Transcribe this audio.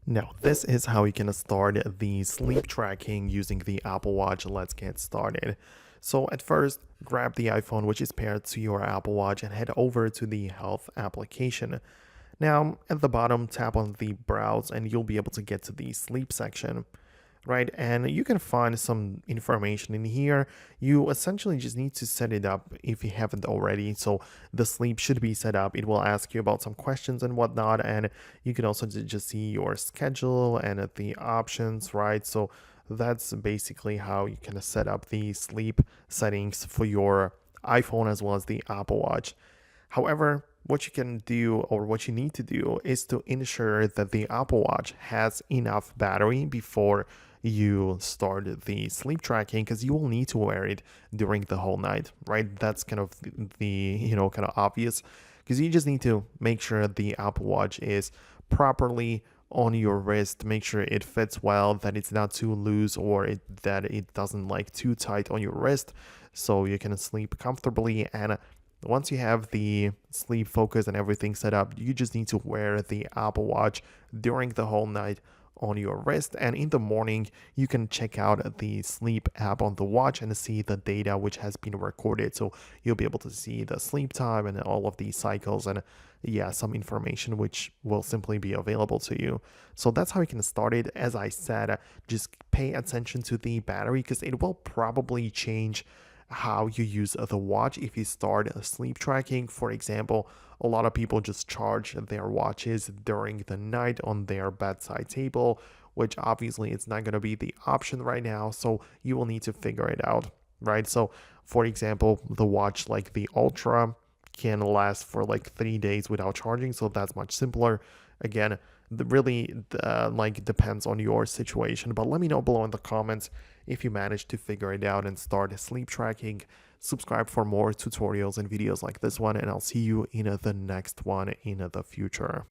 Now, this is how you can start the sleep tracking using the Apple Watch. Let's get started. So at first, grab the iPhone which is paired to your Apple Watch and head over to the Health application. Now, at the bottom, tap on the Browse and you'll be able to get to the Sleep section, right? And you can find some information in here. You essentially just need to set it up if you haven't already. So the sleep should be set up. It will ask you about some questions and whatnot. And you can also just see your schedule and the options, right? So that's basically how you can set up the sleep settings for your iPhone as well as the Apple Watch. However, what you can do or what you need to do is to ensure that the Apple Watch has enough battery before you start the sleep tracking, because you will need to wear it during the whole night, right? That's kind of kind of obvious, because you just need to make sure the Apple Watch is properly on your wrist, make sure it fits well, that it's not too loose or that it doesn't like too tight on your wrist, so you can sleep comfortably. And once you have the sleep focus and everything set up, you just need to wear the Apple Watch during the whole night on your wrist, and in the morning you can check out the sleep app on the watch and see the data which has been recorded. So you'll be able to see the sleep time and all of these cycles, and yeah, some information which will simply be available to you. So that's how you can start it. As I said, just pay attention to the battery, because it will probably change how you use the watch if you start sleep tracking. For example, a lot of people just charge their watches during the night on their bedside table, which obviously it's not going to be the option right now, so you will need to figure it out, right? So for example, the watch like the Ultra can last for like 3 days without charging, so that's much simpler. Again, really like depends on your situation, but let me know below in the comments if you managed to figure it out and start sleep tracking. Subscribe for more tutorials and videos like this one, and I'll see you in the next one in the future.